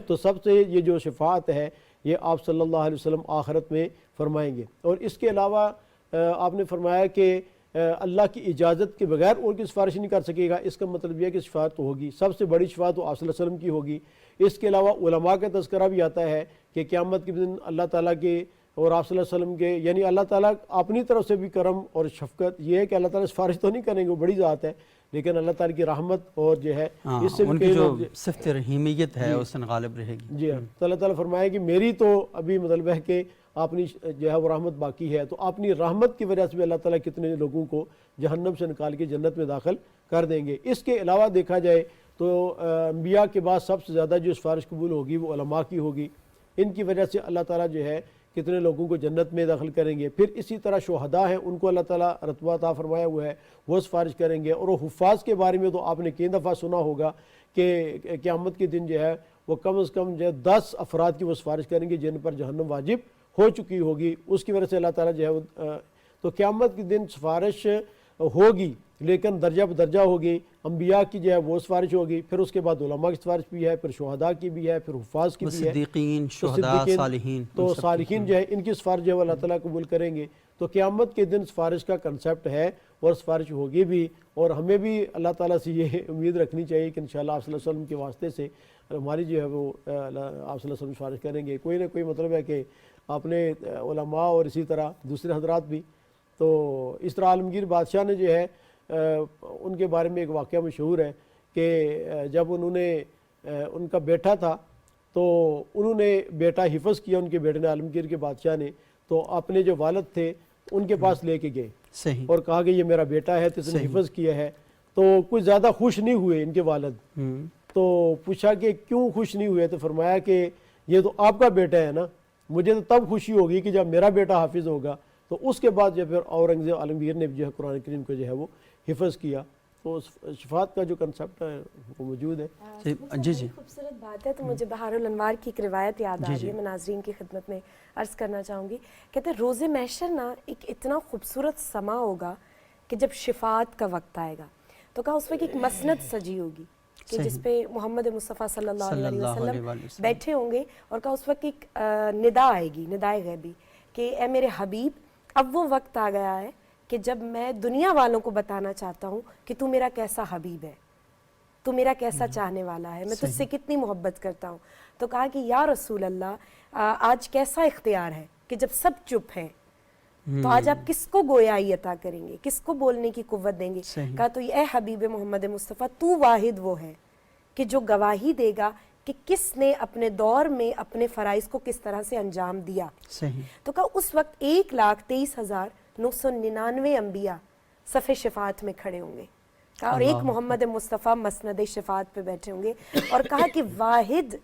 تو سب سے یہ جو شفاعت ہے یہ آپ صلی اللہ علیہ وسلم آخرت میں فرمائیں گے۔ اور اس کے علاوہ آپ نے فرمایا کہ اللہ کی اجازت کے بغیر اور کی سفارش نہیں کر سکے گا، اس کا مطلب یہ ہے کہ شفاعت تو ہوگی، سب سے بڑی شفاعت تو آپ صلی اللہ علیہ وسلم کی ہوگی۔ اس کے علاوہ علماء کا تذکرہ بھی آتا ہے کہ قیامت کے دن اللہ تعالیٰ کے اور آپ صلی اللہ علیہ وسلم کے، یعنی اللہ تعالیٰ اپنی طرف سے بھی کرم اور شفقت، یہ ہے کہ اللہ تعالیٰ سفارش تو نہیں کریں گے، وہ بڑی ذات ہے، لیکن اللہ تعالیٰ کی رحمت اور جو ہے اس سے ان کی جو صفت رحیمیت ہے اس سے غالب رہے گی۔ جی ہاں، تو اللہ تعالیٰ فرمائے کہ میری تو ابھی مطلب ہے کہ اپنی جو ہے وہ رحمت باقی ہے، تو اپنی رحمت کی وجہ سے بھی اللہ تعالیٰ کتنے لوگوں کو جہنم سے نکال کے جنت میں داخل کر دیں گے۔ اس کے علاوہ دیکھا جائے تو انبیاء کے بعد سب سے زیادہ جو سفارش قبول ہوگی وہ علماء کی ہوگی، ان کی وجہ سے اللہ تعالیٰ جو ہے کتنے لوگوں کو جنت میں داخل کریں گے۔ پھر اسی طرح شہداء ہیں، ان کو اللہ تعالیٰ رتبہ عطا فرمایا ہوا ہے، وہ سفارش کریں گے۔ اور وہ حفاظ کے بارے میں تو آپ نے کئی دفعہ سنا ہوگا کہ قیامت کے دن جو ہے وہ کم از کم جو ہے 10 افراد کی وہ سفارش کریں گے جن پر جہنم واجب ہو چکی ہوگی، اس کی وجہ سے اللہ تعالیٰ جو ہے تو قیامت کے دن سفارش ہوگی، لیکن درجہ بدرجہ ہوگی۔ انبیاء کی جو ہے وہ سفارش ہوگی، پھر اس کے بعد علماء کی سفارش بھی ہے، پھر شہداء کی بھی ہے، پھر حفاظ کی بھی ہے، صدیقین، شہداء، صالحین، تو صالحین جو ہے ان کی سفارش جو ہے اللہ تعالیٰ قبول کریں گے۔ تو قیامت کے دن سفارش کا کنسیپٹ ہے اور سفارش ہوگی بھی، اور ہمیں بھی اللہ تعالیٰ سے یہ امید رکھنی چاہیے کہ انشاءاللہ آپ صلی اللہ علیہ وسلم کے واسطے سے ہماری جو ہے وہ آپ صلی اللہ علیہ وسلم سفارش کریں گے۔ کوئی نہ کوئی مطلب ہے کہ اپنے علماء اور اسی طرح دوسرے حضرات بھی۔ تو اس طرح عالمگیر بادشاہ نے جو ہے ان کے بارے میں ایک واقعہ مشہور ہے کہ جب انہوں نے ان کا بیٹا تھا تو انہوں نے بیٹا حفظ کیا، ان کے بیٹے نے، عالمگیر کے بادشاہ نے، تو اپنے جو والد تھے ان کے پاس لے کے گئے اور کہا کہ یہ میرا بیٹا ہے تو اس نے حفظ کیا ہے۔ تو کچھ زیادہ خوش نہیں ہوئے ان کے والد، تو پوچھا کہ کیوں خوش نہیں ہوئے، تو فرمایا کہ یہ تو آپ کا بیٹا ہے نا، مجھے تو تب خوشی ہوگی کہ جب میرا بیٹا حافظ ہوگا۔ تو اس کے بعد جو پھر اورنگزیب عالمگیر نے جو ہے قرآن کریم کو جو ہے وہ حفظ کیا۔ تو شفاعت کا جو کنسیپٹ ہے وہ موجود ہے۔ جی جی، خوبصورت بات ہے۔ تو مجھے بہار الانوار کی ایک روایت یاد آ رہی ہے، میں ناظرین کی خدمت میں عرض کرنا چاہوں گی۔ کہتے ہیں روز محشر نا ایک اتنا خوبصورت سما ہوگا کہ جب شفاعت کا وقت آئے گا تو کہا اس وقت ایک مسند سجی ہوگی کہ جس پہ محمد مصطفیٰ صلی اللہ علیہ وسلم بیٹھے ہوں گے، اور کہا اس وقت ایک ندا آئے گی، ندائے غیبی، کہ اے میرے حبیب اب وہ وقت آ گیا ہے کہ جب میں دنیا والوں کو بتانا چاہتا ہوں کہ تو میرا کیسا حبیب ہے۔ تو میرا کیسا چاہنے والا ہے، میں تجھ سے کتنی محبت کرتا ہوں. تو کہا کہ یا رسول اللہ آج کیسا اختیار ہے کہ جب سب چپ ہیں تو آج آپ کس کو گویائی عطا کریں گے، کس کو بولنے کی قوت دیں گے؟ کہا تو اے حبیب محمد مصطفیٰ تو واحد وہ ہے کہ جو گواہی دے گا کہ کس نے اپنے دور میں اپنے فرائض کو کس طرح سے انجام دیا. تو کہا اس وقت 1,23,999 انبیاء صف شفاعت میں کھڑے ہوں گے. کہا اور ایک محمد مصطفیٰ مسند شفاعت پہ بیٹھے ہوں گے. اور کہا کہ واحد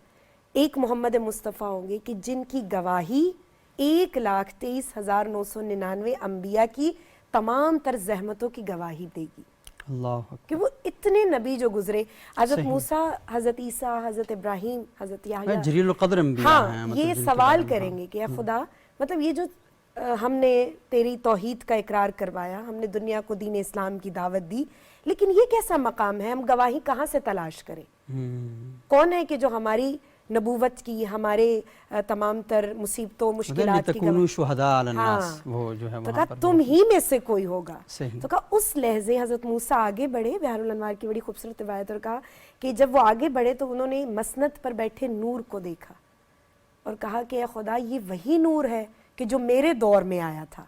ایک محمد مصطفیٰ ہوں گے کہ جن کی گواہی 1,23,999 انبیاء کی تمام تر زحمتوں کی گواہی دے گی. اللہ کہ وہ اتنے نبی جو گزرے، حضرت موسیٰ، حضرت عیسیٰ، حضرت ابراہیم، حضرت یحییٰ، جلیل القدر انبیاء ہیں. ہاں یہ سوال کریں گے کہ اے خدا مطلب یہ جو ہم نے تیری توحید کا اقرار کروایا، ہم نے دنیا کو دین اسلام کی دعوت دی، لیکن یہ کیسا مقام ہے، ہم گواہی کہاں سے تلاش کریں؟ کون ہے کہ جو ہماری نبوت کی، ہمارے تمام تر مصیبتوں مشکلات کی تکونوا شہداء علی الناس، ہاں. وہ جو ہے تو وہاں کہا پر تم ہی میں سے کوئی ہوگا. صحیح. تو کہا اس لہجے حضرت موسیٰ آگے بڑھے، بحر الانوار کی بڑی خوبصورت روایت، اور کہا کہ جب وہ آگے بڑھے تو انہوں نے مسند پر بیٹھے نور کو دیکھا اور کہا کہ اے خدا یہ وہی نور ہے کہ جو میرے دور میں آیا تھا،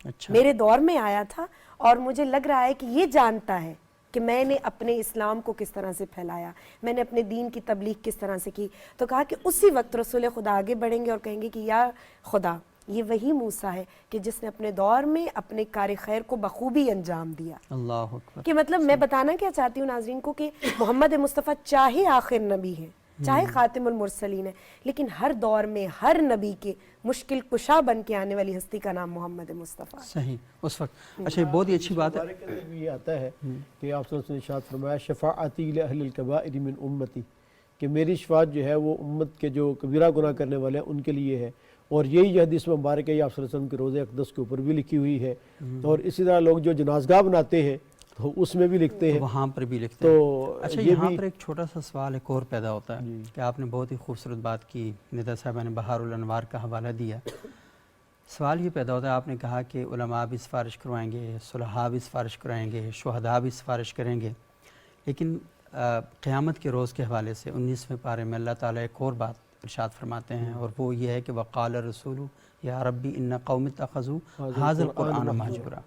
اچھا میرے دور میں آیا تھا، اور مجھے لگ رہا ہے کہ یہ جانتا ہے کہ میں نے اپنے اسلام کو کس طرح سے پھیلایا، میں نے اپنے دین کی تبلیغ کس طرح سے کی. تو کہا کہ اسی وقت رسول خدا آگے بڑھیں گے اور کہیں گے کہ یا خدا یہ وہی موسیٰ ہے کہ جس نے اپنے دور میں اپنے کار خیر کو بخوبی انجام دیا. اللہ اکبر. کہ مطلب میں بتانا کیا چاہتی ہوں ناظرین کو کہ محمد مصطفیٰ چاہے آخر نبی ہے، چاہے خاتم المرسلین ہے، لیکن ہر دور میں ہر نبی کے مشکل کشا بن کے آنے والی ہستی کا نام محمد مصطفیٰ. صحیح اس وقت. اچھا یہ بہت ہی اچھی بات ہے. بارے کے اندر بھی یہ آتا ہے کہ آپ صلی اللہ علیہ وسلم نے ارشاد فرمایا شفاعتی لأہل الکبائر من امتی، کہ میری شفاعت جو ہے وہ امت کے جو کبیرہ گناہ کرنے والے ہیں ان کے لیے ہے. اور یہی حدیث مبارک ہے یہ آپ صلی اللہ علیہ وسلم کے روضہ اقدس کے اوپر بھی لکھی ہوئی ہے. اور اسی طرح لوگ جو جنازگاہ بناتے ہیں تو اس میں بھی لکھتے ہیں، وہاں پر بھی لکھتے ہیں. تو اچھا یہاں پر ایک چھوٹا سا سوال ایک اور پیدا ہوتا ہے کہ آپ نے بہت ہی خوبصورت بات کی، ندا صاحبہ نے بہار الانوار کا حوالہ دیا. سوال یہ پیدا ہوتا ہے، آپ نے کہا کہ علماء بھی سفارش کروائیں گے، صلحاء بھی سفارش کرائیں گے، شہداء بھی سفارش کریں گے، لیکن قیامت کے روز کے حوالے سے 19ویں پارے میں اللہ تعالیٰ ایک اور بات ارشاد فرماتے ہیں، اور وہ یہ ہے کہ وقال الرسول یا ربی ان قوم اتخذوا ھذا القرآن مہجورا.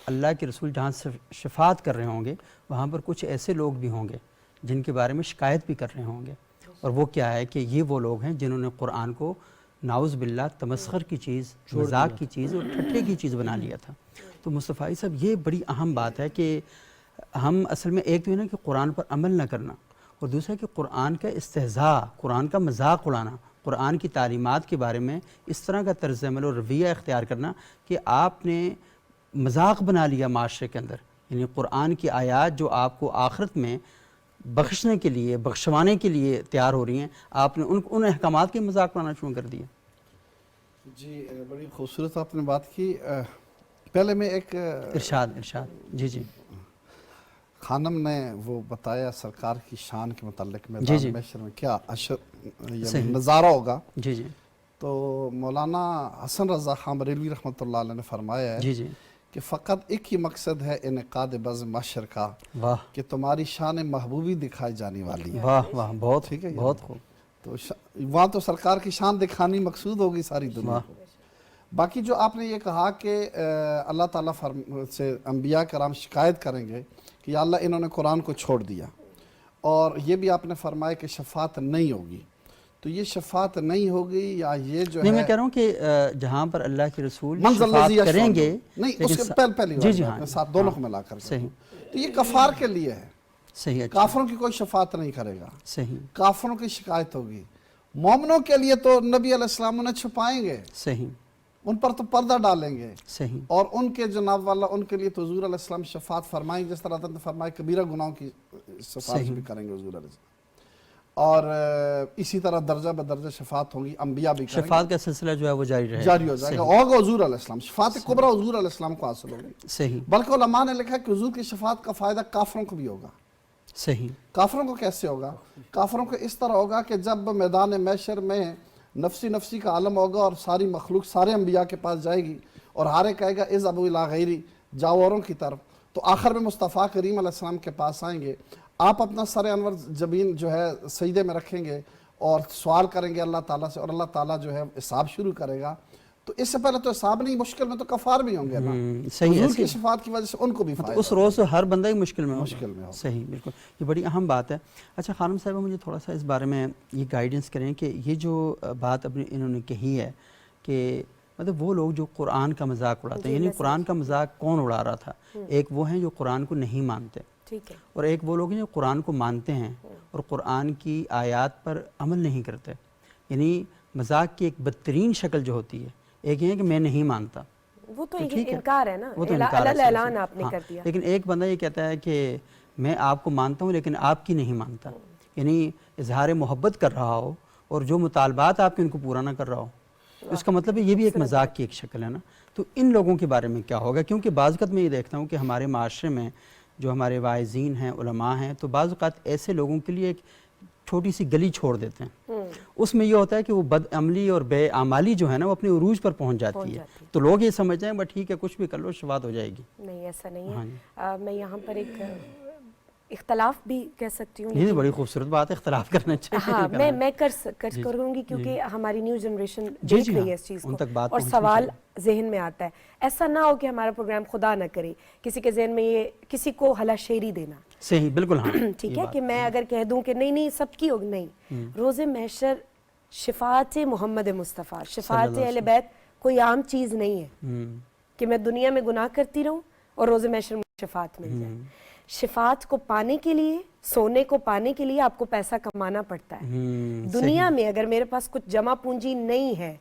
اللہ کے رسول جہاں سے شفاعت کر رہے ہوں گے وہاں پر کچھ ایسے لوگ بھی ہوں گے جن کے بارے میں شکایت بھی کر رہے ہوں گے، اور وہ کیا ہے کہ یہ وہ لوگ ہیں جنہوں نے قرآن کو نعوذ باللہ تمسخر کی چیز، مذاق کی چیز اور ٹھٹے کی چیز بنا لیا تھا. تو مصطفی صاحب یہ بڑی اہم بات ہے کہ ہم اصل میں ایک تو ہے نا کہ قرآن پر عمل نہ کرنا، اور دوسرا کہ قرآن کا استہزاء، قرآن کا مذاق اڑانا، قرآن کی تعلیمات کے بارے میں اس طرح کا طرز عمل اور رویہ اختیار کرنا کہ آپ نے مذاق بنا لیا معاشرے کے اندر. یعنی قرآن کی آیات جو آپ کو آخرت میں بخشنے کے لیے، بخشوانے کے لیے تیار ہو رہی ہیں، آپ نے ان احکامات کے مذاق بنانا شروع کر دیا. جی بڑی خوبصورت آپ نے بات کی. پہلے میں ایک ارشاد جی خانم نے وہ بتایا سرکار کی شان کے متعلق میدان محشر میں کیا نظارہ ہوگا. جی تو مولانا حسن رضا خان بریلوی رحمۃ اللہ علیہ نے فرمایا ہے جی کہ فقط ایک ہی مقصد ہے انعقاد بزم محشر کا، واہ کہ تمہاری شان محبوبی دکھائی جانے والی ہے. واہ واہ بہت ٹھیک ہے، بہت خوب. تو وہاں تو سرکار کی شان دکھانی مقصود ہوگی ساری دنیا کو. باقی جو آپ نے یہ کہا کہ اللہ تعالیٰ سے انبیاء کرام شکایت کریں گے کہ یا اللہ انہوں نے قرآن کو چھوڑ دیا، اور یہ بھی آپ نے فرمایا کہ شفاعت نہیں ہوگی. تو یہ شفاعت نہیں ہوگی یا یہ جو ہے، میں کہہ رہا ہوں کہ جہاں پر اللہ کے رسول منزل شفاعت الذی کریں گے، نہیں اس کے پہلی جی اپنے ساتھ دونوں کو ملا کر صحیح. تو یہ کفار کے لیے ہے. صحیح. اچھا کافروں کی کوئی شفاعت نہیں کرے گا، صحیح کافروں کی شکایت ہوگی. مومنوں کے لیے تو نبی علیہ السلام انہیں چھپائیں گے، صحیح ان پر تو پردہ ڈالیں گے، صحیح. اور ان کے جناب والا ان کے لیے تو حضور علیہ السلام شفاعت فرمائیں گے، جس طرح حضرت نے فرمایا کبیرہ گناہوں کی شفاعت بھی کریں گے حضور علیہ السلام. اور اسی طرح درجہ بدرجہ شفاعت ہوں گی، انبیاء بھی کریں گے. شفاعت کا سلسلہ جو ہے وہ جاری رہے جاری ہو جائے گا. ہوگا حضور علیہ السلام شفاعت کبریٰ حضور علیہ السلام کو حاصل ہوگی. صحیح بلکہ علماء نے لکھا کہ حضور کی شفاعت کا فائدہ کافروں کو بھی ہوگا. صحیح. کافروں کو کیسے ہوگا؟ کافروں کو اس طرح ہوگا کہ جب میدان محشر میں نفسی کا عالم ہوگا اور ساری مخلوق سارے انبیاء کے پاس جائے گی، اور ہارے کہے گا اذهبوا الی غیری، جاؤ اوروں کی طرف. تو آخر میں مصطفیٰ کریم علیہ السلام کے پاس آئیں گے. آپ اپنا سر انور جبین جو ہے سجدے میں رکھیں گے اور سوال کریں گے اللہ تعالیٰ سے، اور اللہ تعالیٰ جو ہے حساب شروع کرے گا، تو اس سے پہلے تو حساب نہیں، مشکل میں تو کفار بھی ہوں گے نا، صحیح ہے، حضور کی شفاعت کی وجہ سے ان کو بھی فائدہ اس روز ہر بندہ ہی مشکل میں مشکل میں ہوگا۔ صحیح، بالکل، یہ بڑی اہم بات ہے۔ اچھا خانم صاحبہ، مجھے تھوڑا سا اس بارے میں یہ گائیڈنس کریں کہ یہ جو بات انہوں نے کہی ہے کہ مطلب وہ لوگ جو قرآن کا مذاق اڑاتے ہیں، یعنی قرآن کا مذاق کون اڑا رہا تھا؟ ایک وہ ہیں جو قرآن کو نہیں مانتے، ٹھیک ہے، اور ایک وہ لوگ ہیں جو قرآن کو مانتے ہیں اور قرآن کی آیات پر عمل نہیں کرتے۔ یعنی مذاق کی ایک بدترین شکل جو ہوتی ہے، ایک یہ ہے کہ میں نہیں مانتا، وہ تو ٹھیک ہے، انکار ہے نا، وہ تو انکار ہے، اعلان آپ نے ہاں، کر دیا۔ لیکن ایک بندہ یہ کہتا ہے کہ میں آپ کو مانتا ہوں لیکن آپ کی نہیں مانتا، یعنی اظہار محبت کر رہا ہو اور جو مطالبات آپ کے ان کو پورا نہ کر رہا ہو، اس کا مطلب ہے یہ بھی ایک مذاق کی ایک شکل ہے نا۔ تو ان لوگوں کے بارے میں کیا ہوگا؟ کیونکہ بعض اوقات میں یہ دیکھتا ہوں کہ ہمارے معاشرے میں جو ہمارے واعظین ہیں، علماء ہیں، تو بعض اوقات ایسے لوگوں کے لیے ایک چھوٹی سی گلی چھوڑ دیتے ہیں، اس میں یہ ہوتا ہے کہ وہ بد عملی اور بے اعمالی جو ہے نا وہ اپنے عروج پر پہنچ جاتی ہے، تو لوگ یہ سمجھتے ہیں بس ٹھیک ہے کچھ بھی کر لو شفاعت ہو جائے گی۔ نہیں، ایسا نہیں ہے۔ میں یہاں پر ایک اختلاف بھی کہہ سکتی ہوں، یہ بڑی خوبصورت بات ہے، اختلاف کرنا چاہیے۔ ہاں، میں کروں گی کیونکہ ہماری نیو جنریشن دیکھ رہی ہے اس چیز کو، اور سوال ذہن میں آتا ہے۔ ایسا نہ ہو کہ ہمارا پروگرام خدا نہ کرے کسی کے ذہن میں یہ کسی کو ہلا شیری دینا، صحیح، بالکل، ہاں ٹھیک ہے، کہ میں اگر کہہ دوں کہ نہیں سب کی ہوگی، نہیں، روز محشر شفاعت محمد مصطفیٰ، شفاعت اہل بیت کوئی عام چیز نہیں ہے کہ میں دنیا میں گناہ کرتی رہوں اور روز محشر مجھے شفاعت مل جائے۔ شفاعت کو پانے کے لیے، سونے کو پانے کے لیے آپ کو پیسہ کمانا پڑتا ہے۔ دنیا میں اگر میرے پاس کچھ جمع پونجی نہیں ہے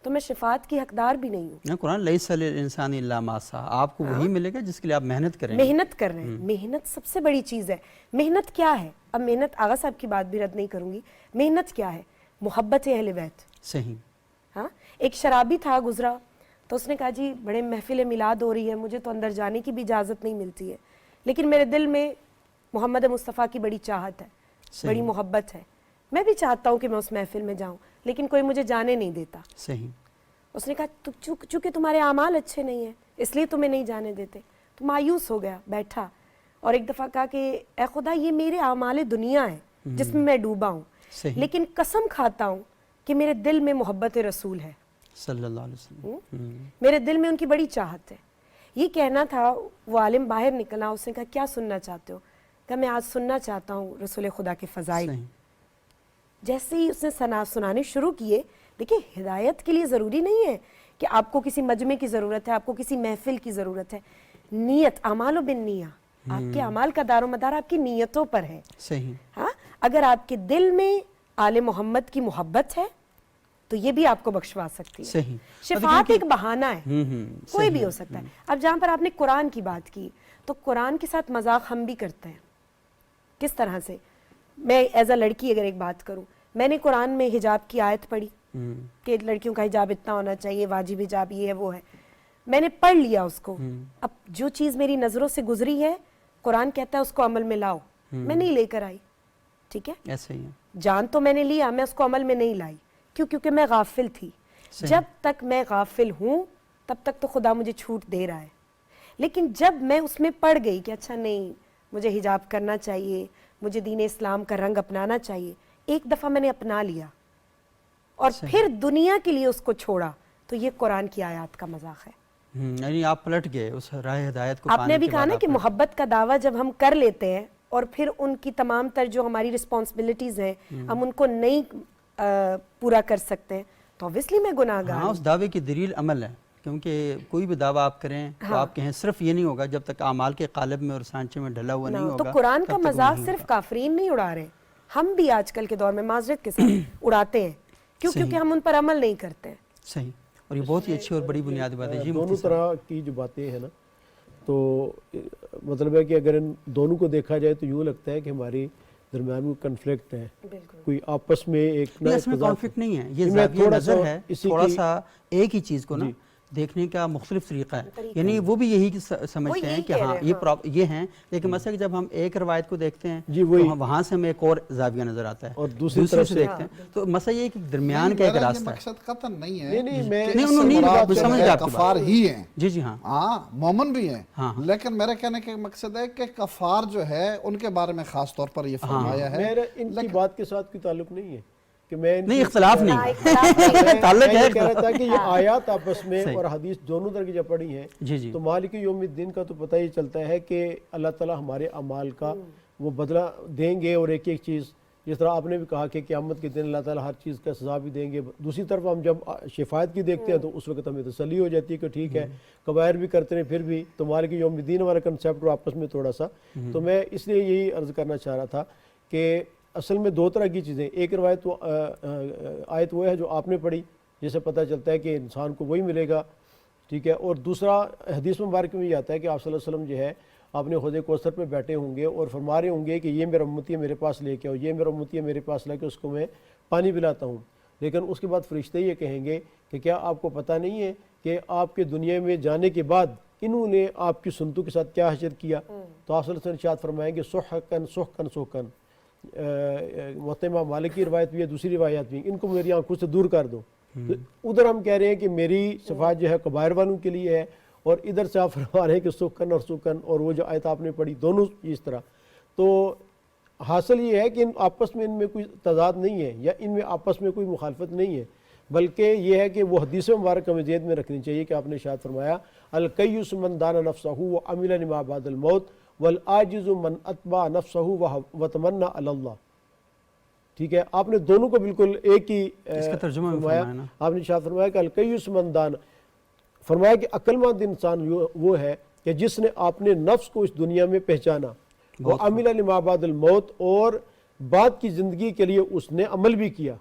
تو میں شفاعت کی حقدار بھی نہیں ہوں۔ قرآن لیس للانسان الا ما سعی، آپ کو وہی ملے گا جس کے لیے آپ محنت کریں گے۔ محنت کر رہے ہیں، محنت سب سے بڑی چیز ہے۔ محنت کیا ہے؟ اب محنت آغا صاحب کی بات بھی رد نہیں کروں گی، محنت کیا ہے؟ محبت اہل بیت۔ صحیح، ہاں، ایک شرابی تھا گزرا، تو اس نے کہا جی بڑے محفل میلاد ہو رہی ہے، مجھے تو اندر جانے کی بھی اجازت نہیں ملتی ہے، لیکن میرے دل میں محمد مصطفیٰ کی بڑی چاہت ہے، بڑی محبت ہے، میں بھی چاہتا ہوں کہ میں اس محفل میں جاؤں، لیکن کوئی مجھے جانے نہیں دیتا۔ صحیح، اس نے کہا چونکہ تمہارے اعمال اچھے نہیں ہیں اس لیے تمہیں نہیں جانے دیتے۔ تو مایوس ہو گیا، بیٹھا اور ایک دفعہ کہا کہ اے خدا، یہ میرے اعمال دنیا ہے جس میں میں ڈوبا ہوں، لیکن قسم کھاتا ہوں کہ میرے دل میں محبت رسول ہے صلی اللہ علیہ وسلم، میرے دل میں ان کی بڑی چاہت ہے۔ یہ کہنا تھا، وہ عالم باہر نکلا، اس نے کہا کیا سننا چاہتے ہو؟ کہ میں آج سننا چاہتا ہوں رسول خدا کے فضائل۔ جیسے ہی اس نے سنانے شروع کیے، دیکھیں ہدایت کے لیے ضروری نہیں ہے کہ آپ کو کسی مجمع کی ضرورت ہے، آپ کو کسی محفل کی ضرورت ہے، نیت، اعمال بالنیہ، آپ کے اعمال کا دار و مدار آپ کی نیتوں پر ہے۔ صحیح، ہاں، اگر آپ کے دل میں آل محمد کی محبت ہے تو یہ بھی آپ کو بخشوا سکتی ہے۔ صحیح، شفاعت ایک بہانہ ہے، کوئی بھی ہو سکتا ہے۔ اب جہاں پر آپ نے قرآن کی بات کی، تو قرآن کے ساتھ مذاق ہم بھی کرتے ہیں۔ کس طرح سے؟ میں ایز اے لڑکی اگر ایک بات کروں، میں نے قرآن میں حجاب کی آیت پڑھی کہ لڑکیوں کا حجاب اتنا ہونا چاہیے، واجب حجاب یہ ہے وہ ہے، میں نے پڑھ لیا اس کو۔ اب جو چیز میری نظروں سے گزری ہے، قرآن کہتا ہے اس کو عمل میں لاؤ، میں نہیں لے کر آئی، ٹھیک ہے، ایسے ہی ہے، جان تو میں نے لیا، میں اس کو عمل میں نہیں لائی، کیونکہ میں غافل تھی۔ جب تک میں غافل ہوں تب تک تو خدا مجھے چھوٹ دے رہا ہے، لیکن جب میں اس میں پڑ گئی کہ اچھا نہیں، مجھے حجاب کرنا چاہیے، مجھے دین اسلام کا رنگ اپنانا چاہیے، ایک دفعہ میں نے اپنا لیا اور پھر دنیا کے لیے اس کو چھوڑا، تو یہ قرآن کی آیات کا مذاق ہے۔ یعنی آپ پلٹ گئے اس راہ ہدایت کو۔ آپ نے ابھی کہا نا کہ محبت کا دعویٰ جب ہم کر لیتے ہیں اور پھر ان کی تمام تر جو ہماری رسپانسبلٹیز ہیں ہم ان کو نہیں پورا کر سکتے ہیں، تو obviously میں گناہ گار ہوں۔ اس دعوے کی دلیل عمل ہے، کیونکہ کوئی بھی دعویٰ آپ کریں تو آپ کہیں صرف یہ نہیں ہوگا جب تک اعمال کے قالب میں اور سانچے میں ڈھلا ہوا نہیں ہوگا۔ تو قرآن کا مذاق صرف کافرین نہیں اڑا رہے، ہم بھی آج کل کے دور میں معذرت کے ساتھ اڑاتے ہیں، کیونکہ ہم ان پر عمل نہیں کرتے ہیں۔ صحیح، اور یہ بہت ہی اچھی اور بڑی بنیادی بات ہے۔ دونوں طرح کی جو باتیں ہیں نا، تو مطلب ہے کہ اگر ان دونوں کو دیکھا جائے تو یوں لگتا ہے کہ ہماری درمیان میں کنفلکٹ ہے، کوئی آپس میں ایک اس میں کانفلکٹ نہیں ہے، یہ زاویہ نظر ہے، تھوڑا سا ایک ہی چیز کو نا دیکھنے کا مختلف طریقہ ہے، یعنی وہ بھی یہی سمجھتے ہیں کہ ہاں یہ ہیں، لیکن مثلا کہ جب ہم ایک روایت کو دیکھتے ہیں تو وہاں سے ہمیں ایک اور زاویہ نظر آتا ہے اور دوسری طرف سے دیکھتے ہیں، تو مسئلہ یہ کہ درمیان کا ایک راستہ ہے۔ مقصد قطن نہیں ہے، سمجھ گیا کفار ہی ہیں، جی ہاں مومن بھی ہیں، لیکن میرے کہنے کا مقصد ہے کہ کفار جو ہے ان کے بارے میں خاص طور پر یہ فرمایا ہے۔ میرا ان کی بات کے ساتھ کوئی تعلق نہیں ہے کہ میں نہیں، اختلاف نہیں، تعلق ہے، کہہ رہا تھا کہ یہ آیات آپس میں اور حدیث دونوں طرح کی جب پڑھی ہیں تو مالک یوم الدین کا تو پتہ ہی چلتا ہے کہ اللہ تعالیٰ ہمارے اعمال کا وہ بدلہ دیں گے، اور ایک ایک چیز جس طرح آپ نے بھی کہا کہ قیامت کے دن اللہ تعالیٰ ہر چیز کا سزا بھی دیں گے۔ دوسری طرف ہم جب شفاعت کی دیکھتے ہیں تو اس وقت ہمیں تسلی ہو جاتی ہے کہ ٹھیک ہے کبائر بھی کرتے ہیں پھر بھی تو مالک یوم الدین ہمارا کنسیپٹ آپس میں تھوڑا سا، تو میں اس لیے یہی عرض کرنا چاہ رہا تھا کہ اصل میں دو طرح کی چیزیں، ایک روایت آیت وہ ہے جو آپ نے پڑھی جس سے پتہ چلتا ہے کہ انسان کو وہی ملے گا، ٹھیک ہے، اور دوسرا حدیث مبارک میں یہ آتا ہے کہ آپ صلی اللہ علیہ وسلم جو ہے آپ نے حوض کوثر پہ بیٹھے ہوں گے اور فرما رہے ہوں گے کہ یہ میرا امتی ہے میرے پاس لے کے آؤ، یہ میرا امتی ہے میرے پاس لے کے اس کو میں پانی پلاتا ہوں، لیکن اس کے بعد فرشتے یہ کہیں گے کہ کیا آپ کو پتہ نہیں ہے کہ آپ کے دنیا میں جانے کے بعد انہوں نے آپ کی سنتوں کے ساتھ کیا حشر کیا؟ تو آپ صلی اللہ علیہ وسلم ارشاد فرمائیں گے سحقن سحقن سحقن، محتمہ مالک کی روایت بھی ہے، دوسری روایات بھی، ان کو میری آنکھوں سے دور کر دو۔ ادھر ہم کہہ رہے ہیں کہ میری شفاعت جو ہے کبائر والوں کے لیے ہے، اور ادھر سے آپ فرما رہے ہیں کہ سکن اور سکن، اور وہ جو آیت آپ نے پڑھی دونوں اس طرح۔ تو حاصل یہ ہے کہ آپس میں ان میں کوئی تضاد نہیں ہے یا ان میں آپس میں کوئی مخالفت نہیں ہے، بلکہ یہ ہے کہ وہ حدیث مبارک ہمیں ذہن میں رکھنی چاہیے کہ آپ نے ارشاد فرمایا الکیس من دان نفسہ وعمل لما بعد الموت والعاجز من اتبع نفسہ وتمنى علی اللہ، ٹھیک ہے، آپ نے دونوں کو بالکل ایک ہی فرمایا، آپ نے ارشاد فرمایا کہ الکیس من دان، فرمایا کہ عقل مند انسان وہ ہے کہ جس نے اپنے نفس کو اس دنیا میں پہچانا، وہ عمل لما بعد الموت، اور بعد کی زندگی کے لیے اس نے عمل بھی کیا،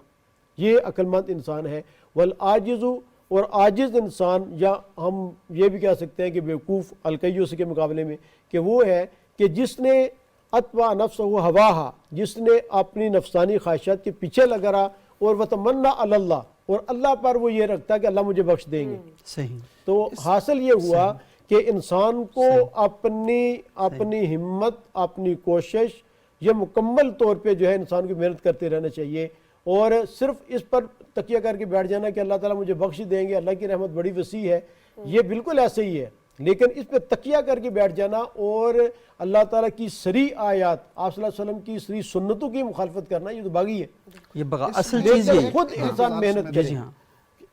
یہ عقل مند انسان ہے۔ والعاجز، اور عاجز انسان، یا ہم یہ بھی کہہ سکتے ہیں کہ بیوقوف الکیس کے مقابلے میں، کہ وہ ہے کہ جس نے اتبع نفسہ ہواہا، جس نے اپنی نفسانی خواہشات کے پیچھے لگا رہا، اور وتمنى علی اللہ، اور اللہ پر وہ یہ رکھتا کہ اللہ مجھے بخش دیں گے۔ صحیح۔ تو حاصل یہ ہوا کہ انسان کو اپنی ہمت، اپنی کوشش، یہ مکمل طور پہ جو ہے انسان کو محنت کرتے رہنا چاہیے، اور صرف اس پر تکیہ کر کے بیٹھ جانا کہ اللہ تعالیٰ مجھے بخش دیں گے، اللہ کی رحمت بڑی وسیع ہے، یہ بالکل ایسے ہی ہے، لیکن اس پہ تکیہ کر کے بیٹھ جانا اور اللہ تعالیٰ کی صریح آیات، آپ صلی اللہ علیہ وسلم کی صریح سنتوں کی مخالفت کرنا، یہ تو باغی ہے، یہ اصل چیز لیکن خود انسان محنت کرے۔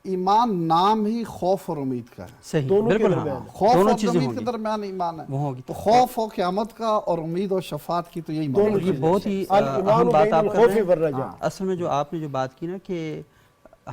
ایمان نام ہی خوف اور امید کا ہے، صحیح، دونوں کے بالکل درمیان، خوف اور امید کے درمیان ایمان ہے، تو خوف ہو قیامت کا اور امید و شفاعت کی، تو یہی معنی ہے۔ یہ بہت ہی اہم بات آپ کر رہے ہیں۔ اصل میں جو آپ نے جو بات کی نا کہ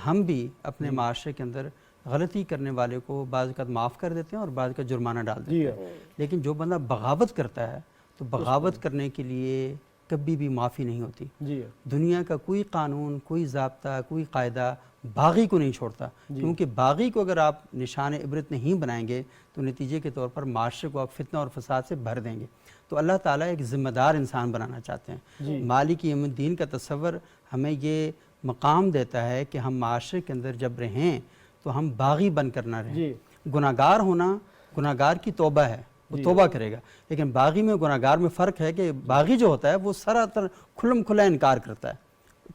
ہم بھی اپنے معاشرے کے اندر غلطی کرنے والے کو بعض اوقات معاف کر دیتے ہیں اور بعض کا جرمانہ ڈال دیتے ہیں، لیکن جو بندہ بغاوت کرتا ہے تو بغاوت کرنے کے لیے کبھی بھی معافی نہیں ہوتی۔ دنیا کا کوئی قانون، کوئی ضابطہ، کوئی قاعدہ باغی کو نہیں چھوڑتا، کیونکہ باغی کو اگر آپ نشان عبرت نہیں بنائیں گے تو نتیجے کے طور پر معاشرے کو آپ فتنہ اور فساد سے بھر دیں گے۔ تو اللہ تعالیٰ ایک ذمہ دار انسان بنانا چاہتے ہیں۔ مالک یوم الدین کا تصور ہمیں یہ مقام دیتا ہے کہ ہم معاشرے کے اندر جب رہیں تو ہم باغی بن کر نہ رہیں۔ گناہگار ہونا، گناہگار کی توبہ ہے، وہ توبہ کرے گا، لیکن باغی میں گناہگار میں فرق ہے کہ باغی جو ہوتا ہے وہ سراسر کھلم کھلا انکار کرتا ہے۔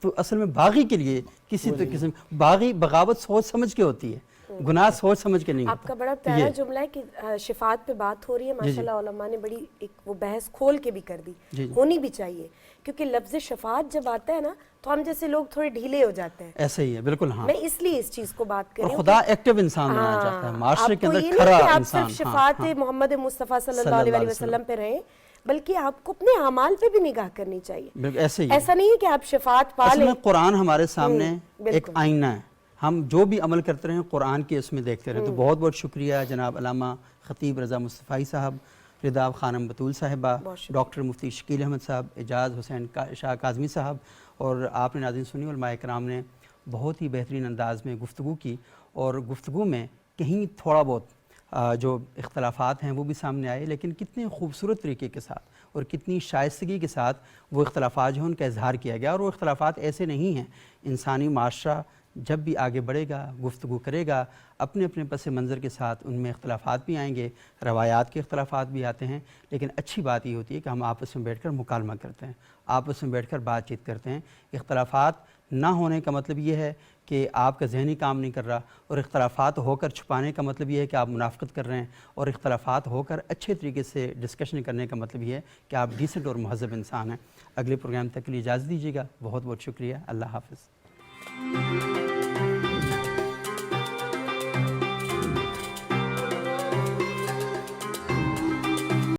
تو اصل میں باغی کے لیے کسی قسم باغی بغاوت سوچ سمجھ کے ہوتی ہے، گناہ سوچ سمجھ کے نہیں ہوتا۔ آپ کا بڑا پیارا جملہ ہے کہ شفاعت پہ بات ہو رہی ہے، ماشاءاللہ علماء نے بڑی ایک وہ بحث کھول کے بھی کر دی، ہونی بھی چاہیے، کیونکہ لفظ شفاعت جب آتا ہے نا تو ہم جیسے لوگ تھوڑے ڈھیلے ہو جاتے ہیں۔ ایسا ہی ہے، بالکل ہاں۔ میں اس لیے اس چیز کو بات کر رہی ہوں، خدا ایکٹیو انسان بنانا چاہتا ہے، معاشرے کے اندر آپ کو یہ کھرا نہیں کہ آپ انسان۔ صرف شفاعت محمد مصطفیٰ صلی اللہ علیہ وسلم پہ رہیں، بلکہ آپ کو اپنے اعمال پہ بھی نگاہ کرنی چاہیے۔ ایسا نہیں ہے کہ آپ شفاعت پا لیں۔ قرآن ہمارے سامنے ایک آئینہ ہے، ہم جو بھی عمل کرتے رہیں قرآن کے اس میں دیکھتے رہیں۔ تو بہت بہت شکریہ جناب علامہ خطیب رضا مصطفی صاحب، رضا خانم بطول صاحبہ، ڈاکٹر مفتی شکیل احمد صاحب، اعجاز حسین شاہ کاظمی صاحب، اور آپ نے ناظرین سنی، علماء کرام نے بہت ہی بہترین انداز میں گفتگو کی، اور گفتگو میں کہیں تھوڑا بہت جو اختلافات ہیں وہ بھی سامنے آئے، لیکن کتنے خوبصورت طریقے کے ساتھ اور کتنی شائستگی کے ساتھ وہ اختلافات جو ہیں ان کا اظہار کیا گیا، اور وہ اختلافات ایسے نہیں ہیں۔ انسانی معاشرہ جب بھی آگے بڑھے گا، گفتگو کرے گا، اپنے اپنے پس منظر کے ساتھ ان میں اختلافات بھی آئیں گے، روایات کے اختلافات بھی آتے ہیں، لیکن اچھی بات یہ ہوتی ہے کہ ہم آپس میں بیٹھ کر مکالمہ کرتے ہیں، آپس میں بیٹھ کر بات چیت کرتے ہیں۔ اختلافات نہ ہونے کا مطلب یہ ہے کہ آپ کا ذہنی کام نہیں کر رہا، اور اختلافات ہو کر چھپانے کا مطلب یہ ہے کہ آپ منافقت کر رہے ہیں، اور اختلافات ہو کر اچھے طریقے سے ڈسکشن کرنے کا مطلب یہ ہے کہ آپ ڈیسنٹ اور مہذب انسان ہیں۔ اگلے پروگرام تک کے لیے اجازت دیجیے گا، بہت بہت شکریہ، اللہ حافظ۔